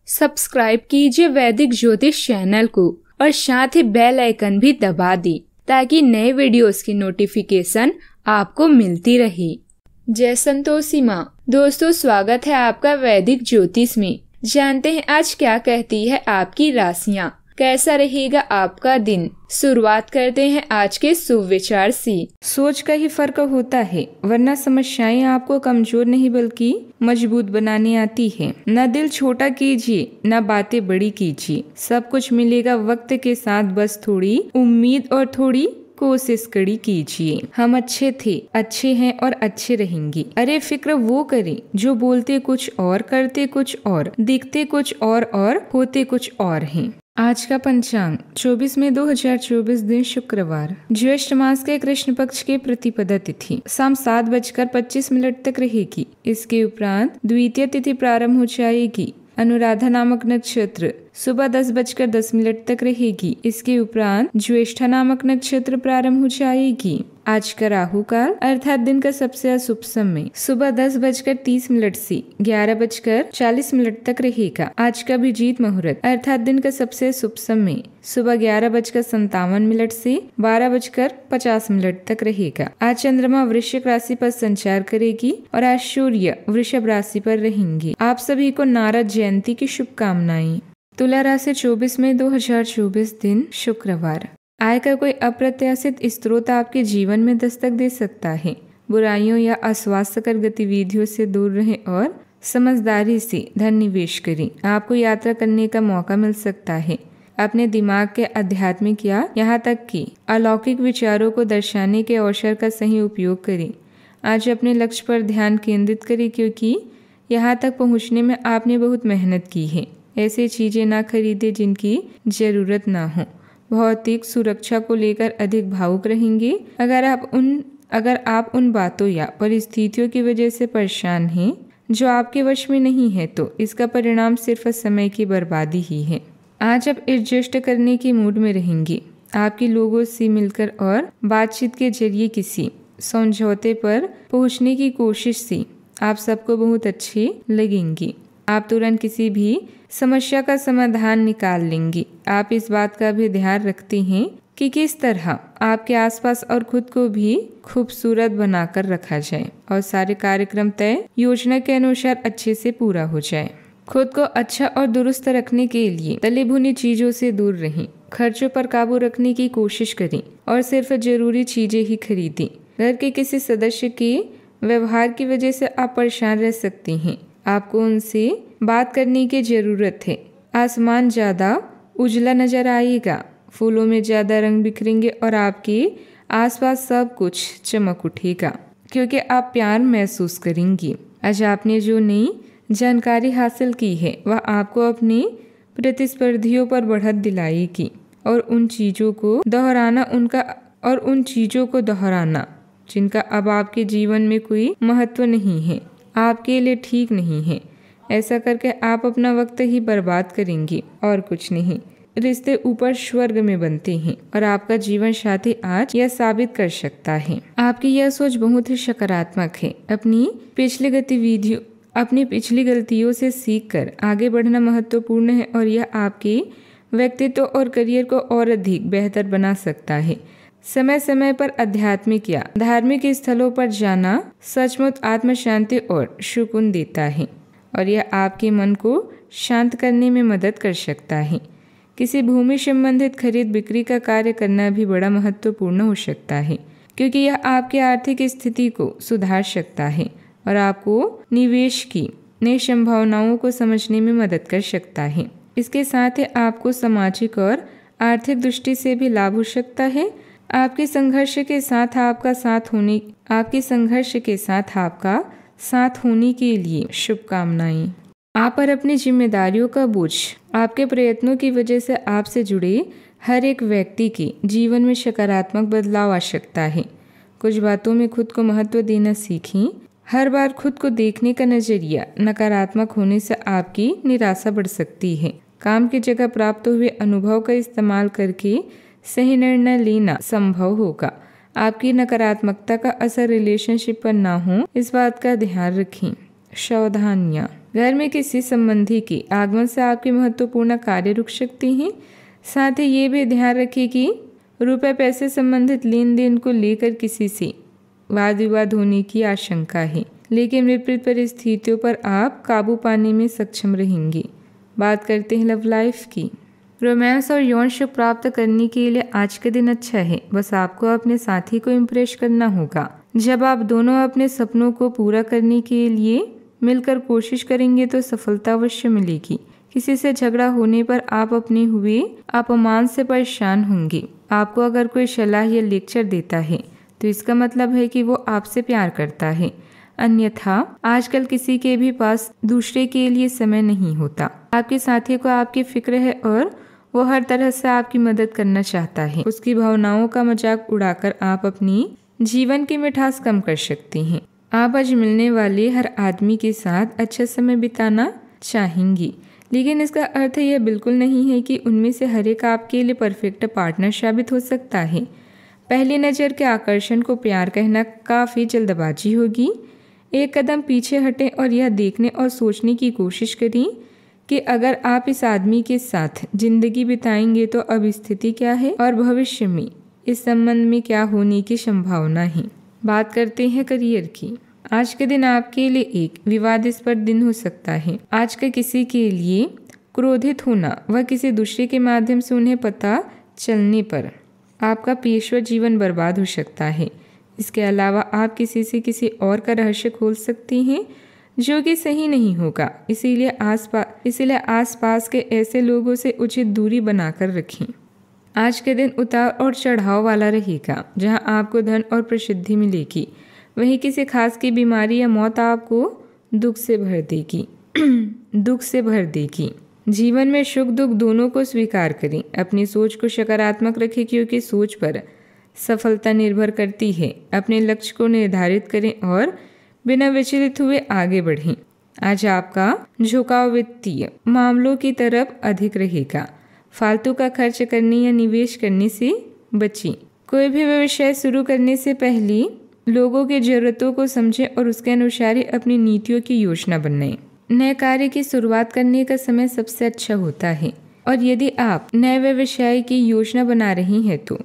Subscribe कीजिए वैदिक ज्योतिष चैनल को और साथ ही बेल आइकन भी दबा दी ताकि नए वीडियोस की नोटिफिकेशन आपको मिलती रहे। जय संतोषी माँ। दोस्तों, स्वागत है आपका वैदिक ज्योतिष में। जानते हैं आज क्या कहती है आपकी राशियाँ, कैसा रहेगा आपका दिन। शुरुआत करते हैं आज के सुविचार से। सोच का ही फर्क होता है, वरना समस्याएं आपको कमजोर नहीं बल्कि मजबूत बनाने आती है। न दिल छोटा कीजिए, न बातें बड़ी कीजिए, सब कुछ मिलेगा वक्त के साथ। बस थोड़ी उम्मीद और थोड़ी कोशिश कड़ी कीजिए। हम अच्छे थे, अच्छे हैं और अच्छे रहेंगे। अरे फिक्र वो करें जो बोलते कुछ और, करते कुछ और, दिखते कुछ और होते कुछ और हैं। आज का पंचांग 24 मई 2024 दिन शुक्रवार, ज्येष्ठ मास के कृष्ण पक्ष के प्रतिपदा तिथि शाम 7:25 तक रहेगी। इसके उपरांत द्वितीय तिथि प्रारंभ हो जाएगी। अनुराधा नामक नक्षत्र सुबह 10:10 तक रहेगी। इसके उपरांत ज्येष्ठा नामक नक्षत्र प्रारंभ हो जाएगी। आज का राहु काल अर्थात दिन का सबसे अशुभ समय सुबह 10:30 से 11:40 तक रहेगा। आज का अभिजीत मुहूर्त अर्थात दिन का सबसे शुभ समय सुबह 11:57 से 12:50 तक रहेगा। आज चंद्रमा वृश्चिक राशि पर संचार करेगी और आज सूर्य वृषभ राशि पर रहेंगे। आप सभी को नारद जयंती की शुभकामनाएं। तुला राशि 24 मई 2024 दिन शुक्रवार, आय का कोई अप्रत्याशित स्रोत आपके जीवन में दस्तक दे सकता है। बुराइयों या अस्वास्थ्यकर गतिविधियों से दूर रहें और समझदारी से धन निवेश करें। आपको यात्रा करने का मौका मिल सकता है। अपने दिमाग के आध्यात्मिक या यहाँ तक कि अलौकिक विचारों को दर्शाने के अवसर का सही उपयोग करें। आज अपने लक्ष्य पर ध्यान केंद्रित करें क्योंकि यहाँ तक पहुँचने में आपने बहुत मेहनत की है। ऐसी चीजें ना खरीदे जिनकी जरूरत ना हो। भौतिक सुरक्षा को लेकर अधिक भावुक रहेंगे। अगर आप उन बातों या परिस्थितियों की वजह से परेशान हैं जो आपके वश में नहीं है तो इसका परिणाम सिर्फ समय की बर्बादी ही है। आज आप एडजस्ट करने के मूड में रहेंगे। आपके लोगों से मिलकर और बातचीत के जरिए किसी समझौते पर पहुंचने की कोशिश से आप सबको बहुत अच्छे लगेंगे। आप तुरंत किसी भी समस्या का समाधान निकाल लेंगे। आप इस बात का भी ध्यान रखते हैं कि किस तरह आपके आसपास और खुद को भी खूबसूरत बनाकर रखा जाए और सारे कार्यक्रम तय योजना के अनुसार अच्छे से पूरा हो जाए। खुद को अच्छा और दुरुस्त रखने के लिए तली भुनी चीजों से दूर रहें। खर्चों पर काबू रखने की कोशिश करें और सिर्फ जरूरी चीजें ही खरीदें। घर के किसी सदस्य के व्यवहार की वजह से आप परेशान रह सकते हैं। आपको उनसे बात करने की जरूरत है। आसमान ज्यादा उजला नजर आएगा, फूलों में ज्यादा रंग बिखरेंगे और आपके आसपास सब कुछ चमक उठेगा क्योंकि आप प्यार महसूस करेंगी। आज आपने जो नई जानकारी हासिल की है वह आपको अपने प्रतिस्पर्धियों पर बढ़त दिलाएगी और उन चीजों को दोहराना जिनका अब आपके जीवन में कोई महत्व नहीं है, आपके लिए ठीक नहीं है। ऐसा करके आप अपना वक्त ही बर्बाद करेंगे और कुछ नहीं। रिश्ते ऊपर स्वर्ग में बनते हैं और आपका जीवन साथी आज यह साबित कर सकता है। आपकी यह सोच बहुत ही सकारात्मक है। अपनी पिछली गलतियों से सीखकर आगे बढ़ना महत्वपूर्ण है और यह आपके व्यक्तित्व और करियर को और अधिक बेहतर बना सकता है। समय समय पर आध्यात्मिक या धार्मिक स्थलों पर जाना सचमुच आत्म शांति और सुकून देता है और यह आपके मन को शांत करने में मदद कर सकता है। किसी भूमि संबंधित खरीद बिक्री का कार्य करना भी बड़ा महत्वपूर्ण हो सकता है क्योंकि यह आपकी आर्थिक स्थिति को सुधार सकता है और आपको निवेश की नई संभावनाओं को समझने में मदद कर सकता है। इसके साथ ही आपको सामाजिक और आर्थिक दृष्टि से भी लाभ हो सकता है। आपके संघर्ष के साथ आपका साथ होने के लिए शुभकामनाएं। आप पर अपनी जिम्मेदारियों का बोझ आपके प्रयत्नों की वजह से आपसे जुड़े हर एक व्यक्ति के जीवन में सकारात्मक बदलाव आ सकता है। कुछ बातों में खुद को महत्व देना सीखें। हर बार खुद को देखने का नजरिया नकारात्मक होने से आपकी निराशा बढ़ सकती है। काम की जगह प्राप्त हुए अनुभव का इस्तेमाल करके सही निर्णय लेना संभव होगा। आपकी नकारात्मकता का असर रिलेशनशिप पर ना हो, इस बात का ध्यान रखें। सावधानियां। घर में किसी संबंधी के आगमन से आपके महत्वपूर्ण कार्य रुक सकते हैं। साथ ही ये भी ध्यान रखें कि रुपए पैसे संबंधित लेन देन को लेकर किसी से वाद विवाद होने की आशंका है, लेकिन विपरीत परिस्थितियों पर आप काबू पाने में सक्षम रहेंगे। बात करते हैं लव लाइफ की। रोमांस और यौन सुख प्राप्त करने के लिए आज का दिन अच्छा है। बस आपको अपने साथी को इम्प्रेस करना होगा। जब आप दोनों अपने सपनों को पूरा करने के लिए मिलकर कोशिश करेंगे तो सफलता अवश्य मिलेगी। किसी से झगड़ा होने पर आप अपने हुए अपमान से परेशान होंगे। आपको अगर कोई सलाह या लेक्चर देता है तो इसका मतलब है कि वो आपसे प्यार करता है, अन्यथा आजकल किसी के भी पास दूसरे के लिए समय नहीं होता। आपके साथी को आपकी फिक्र है और वो हर तरह से आपकी मदद करना चाहता है। उसकी भावनाओं का मजाक उड़ाकर आप अपनी जीवन की मिठास कम कर सकती हैं। आप आज मिलने वाले हर आदमी के साथ अच्छा समय बिताना चाहेंगी, लेकिन इसका अर्थ यह बिल्कुल नहीं है कि उनमें से हर एक आपके लिए परफेक्ट पार्टनर साबित हो सकता है। पहली नज़र के आकर्षण को प्यार कहना काफ़ी जल्दबाजी होगी। एक कदम पीछे हटें और यह देखने और सोचने की कोशिश करें कि अगर आप इस आदमी के साथ जिंदगी बिताएंगे तो अब स्थिति क्या है और भविष्य में इस संबंध में क्या होने की संभावना है। बात करते हैं करियर की। आज के दिन आपके लिए एक विवादास्पद दिन हो सकता है। आज का किसी के लिए क्रोधित होना व किसी दूसरे के माध्यम से उन्हें पता चलने पर आपका पेशेवर जीवन बर्बाद हो सकता है। इसके अलावा आप किसी से किसी और का रहस्य खोल सकती हैं जो कि सही नहीं होगा। इसीलिए आसपास के ऐसे लोगों से उचित दूरी बनाकर रखें। आज के दिन उतार और चढ़ाव वाला रहेगा। जहां आपको धन और प्रसिद्धि मिलेगी, वहीं किसी खास की बीमारी या मौत आपको दुख से भर देगी। जीवन में सुख दुख दोनों को स्वीकार करें। अपनी सोच को सकारात्मक रखें क्योंकि सोच पर सफलता निर्भर करती है। अपने लक्ष्य को निर्धारित करें और बिना विचलित हुए आगे बढ़ें। आज आपका झुकाव वित्तीय मामलों की तरफ अधिक रहेगा। फालतू का खर्च करने या निवेश करने से बचें। कोई भी व्यवसाय शुरू करने से पहले लोगों की जरूरतों को समझें और उसके अनुसार ही अपनी नीतियों की योजना बनाएं। नए कार्य की शुरुआत करने का समय सबसे अच्छा होता है और यदि आप नए व्यवसाय की योजना बना रही हैं तो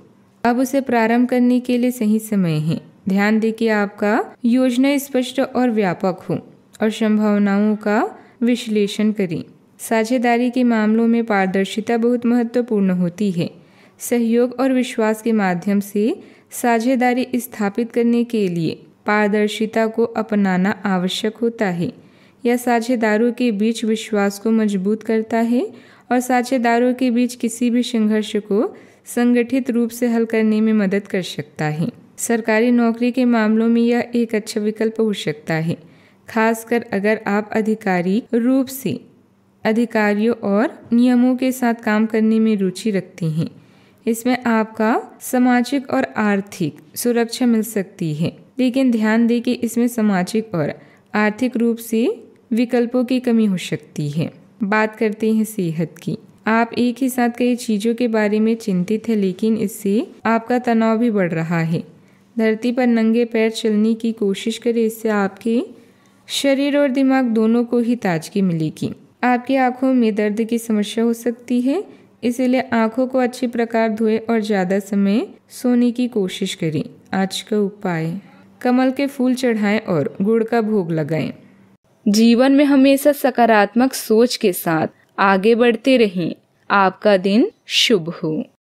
अब उसे प्रारंभ करने के लिए सही समय है। ध्यान दें कि आपका योजना स्पष्ट और व्यापक हो और संभावनाओं का विश्लेषण करें। साझेदारी के मामलों में पारदर्शिता बहुत महत्वपूर्ण होती है। सहयोग और विश्वास के माध्यम से साझेदारी स्थापित करने के लिए पारदर्शिता को अपनाना आवश्यक होता है। यह साझेदारों के बीच विश्वास को मजबूत करता है और साझेदारों के बीच किसी भी संघर्ष को संगठित रूप से हल करने में मदद कर सकता है। सरकारी नौकरी के मामलों में यह एक अच्छा विकल्प हो सकता है, खासकर अगर आप आधिकारिक रूप से अधिकारियों और नियमों के साथ काम करने में रुचि रखते हैं। इसमें आपका सामाजिक और आर्थिक सुरक्षा मिल सकती है, लेकिन ध्यान दें कि इसमें सामाजिक और आर्थिक रूप से विकल्पों की कमी हो सकती है। बात करते हैं सेहत की। आप एक ही साथ कई चीज़ों के बारे में चिंतित हैं, लेकिन इससे आपका तनाव भी बढ़ रहा है। धरती पर नंगे पैर चलने की कोशिश करें, इससे आपके शरीर और दिमाग दोनों को ही ताजगी मिलेगी। आपकी आंखों में दर्द की समस्या हो सकती है, इसलिए आंखों को अच्छी प्रकार धोएं और ज़्यादा समय सोने की कोशिश करें। आज का उपाय, कमल के फूल चढ़ाएं और गुड़ का भोग लगाएं। जीवन में हमेशा सकारात्मक सोच के साथ आगे बढ़ते रहें। आपका दिन शुभ हो।